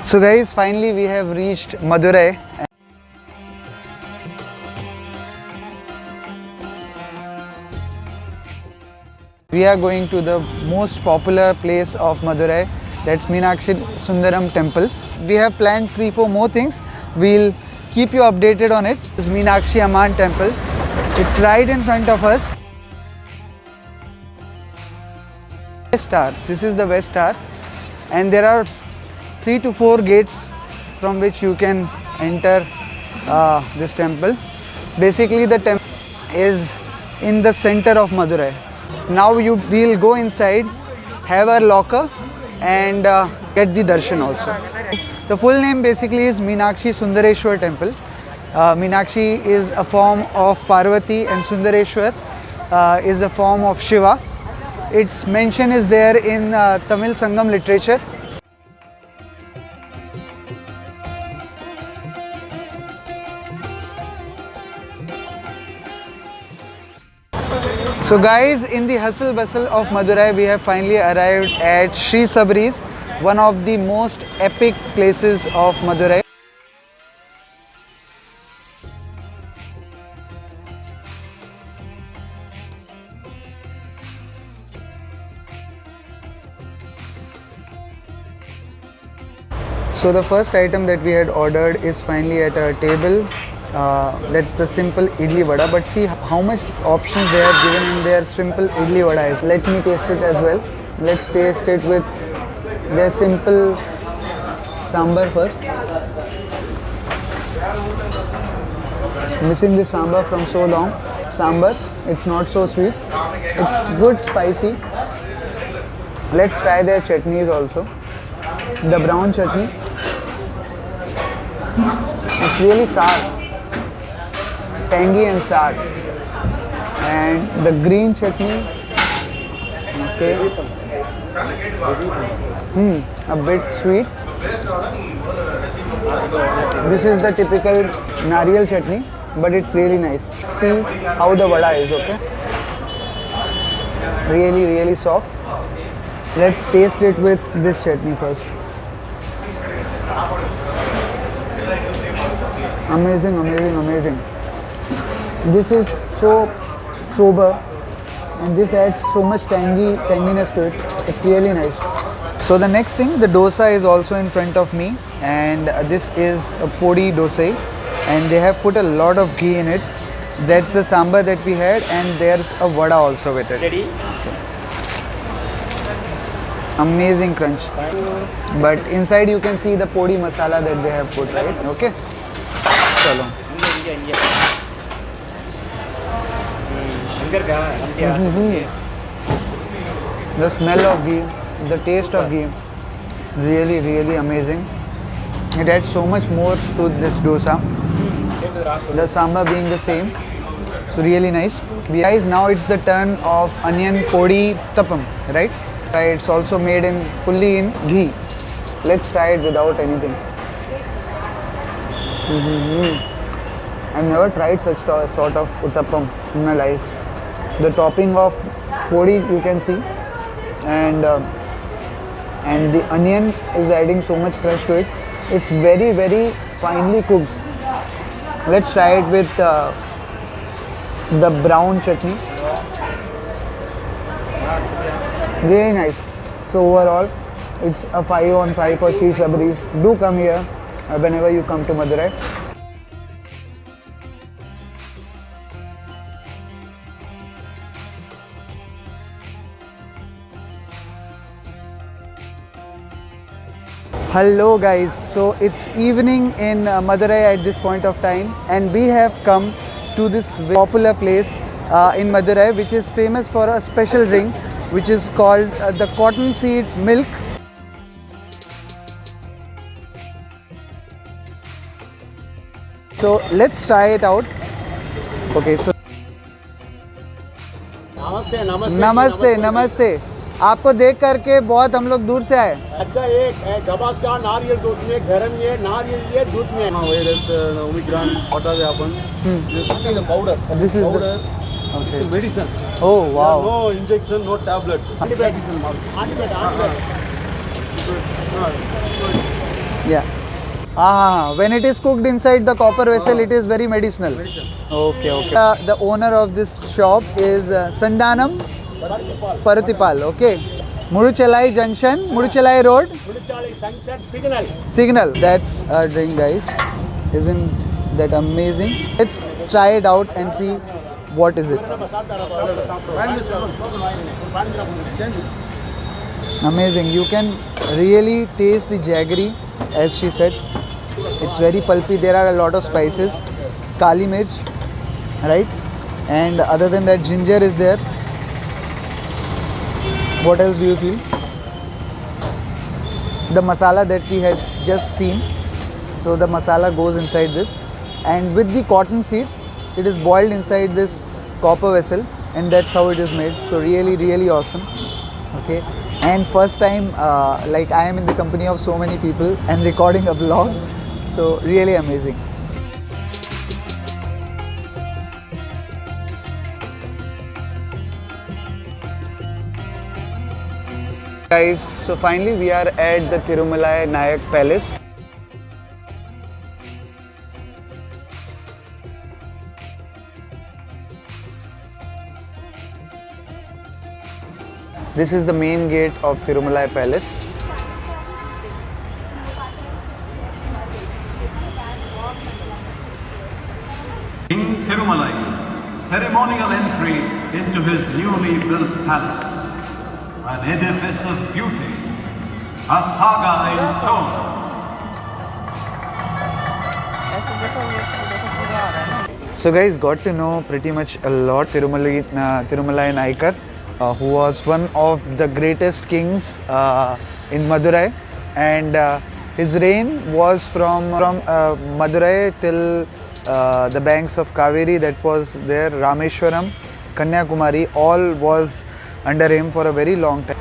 So guys, finally we have reached Madurai. We are going to the most popular place of Madurai, that's Meenakshi Sundaram temple. We have planned 3-4 more things. We'll keep you updated on it. This is Meenakshi Amman temple. It's right in front of us. West Tower. This is the West Tower, and there are 3 to 4 gates from which you can enter this temple. Basically the temple is in the center of Madurai. Now we'll go inside, have our locker and get the darshan also. The full name basically is Meenakshi Sundareshwar temple. Meenakshi is a form of Parvati and Sundareshwar is a form of Shiva. Its mention is there in Tamil Sangam literature. So guys, in the hustle bustle of Madurai, we have finally arrived at Sri Sabaris, one of the most epic places of Madurai. So the first item that we had ordered is finally at our table. That's the simple idli vada, but see how much options they have given in their simple idli vada. Let me taste it as well. Let's taste it with their simple sambar first. Missing the sambar from so long. Sambar, it's not so sweet. It's good spicy. Let's try their chutneys also. The brown chutney, it's really sour, tangy and sour, and the green chutney, okay, a bit sweet. This is the typical nariyal chutney, but it's really nice. See how the vada is, okay, really soft. Let's taste it with this chutney first. Amazing. This is so sober and this adds so much tanginess to it. It's really nice. So the next thing, the dosa is also in front of me, and this is a podi dosa, and they have put a lot of ghee in it. That's the sambar that we had, and there's a vada also with it. Ready? Amazing crunch. But inside you can see the podi masala that they have put, right? Okay. Chalo. The smell of ghee, the taste of ghee, really amazing. It adds so much more to this dosa. The sambar being the same, so really nice. Guys, now it's the turn of onion podi tappam, right? It's also made fully in ghee. Let's try it without anything. I've never tried such sort of uttappam in my life. The topping of podi you can see, and the onion is adding so much crunch to it. It's very finely cooked. Let's try it with the brown chutney. Really nice. So overall, it's a 5 on 5 for Sri Sabaris. Do come here whenever you come to Madurai. Hello guys, so it's evening in Madurai at this point of time, and we have come to this popular place in Madurai, which is famous for a special drink which is called the cotton seed milk. So let's try it out. Okay, so नमस्ते. आपको देख करके बहुत हम लोग दूर से आए. अच्छा, एक गबास्कार नारियल दूध में गरम ये नारियल ये दूध में Omicron what does happen? This is the powder. This is powder. Okay. It's medicine. Oh wow. No injection, no tablet. Antibiotic. Yeah. When it is cooked inside the copper vessel, it is very medicinal. Okay, okay. The owner of this shop is Sandanam Parutipal. Okay. Muduchalai Junction, Muduchalai Road. Muduchalai Sunset Signal. Signal. That's our drink, guys. Isn't that amazing? Let's try it out and see what is it. Amazing. You can really taste the jaggery, as she said. It's very pulpy. There are a lot of spices. Kali mirch, right? And other than that, ginger is there. What else do you feel? The masala that we had just seen. So the masala goes inside this. And with the cotton seeds, it is boiled inside this copper vessel. And that's how it is made. So really, really awesome. Okay. And first time, like I am in the company of so many people and recording a vlog. So really amazing. Guys, so finally we are at the Thirumalai Nayak Palace. This is the main gate of Thirumalai Palace. King Thirumalai's ceremonial entry into his newly built palace. An edifice of beauty, a saga in stone. So guys, got to know pretty much a lot Thirumalai Naikar, who was one of the greatest kings in Madurai, and his reign was from Madurai till the banks of Kaveri, that was there, Rameshwaram, Kanyakumari, all was under him for a very long time.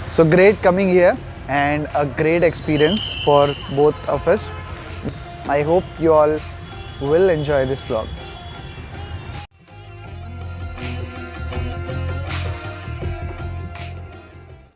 So great coming here and a great experience for both of us. I hope you all will enjoy this vlog.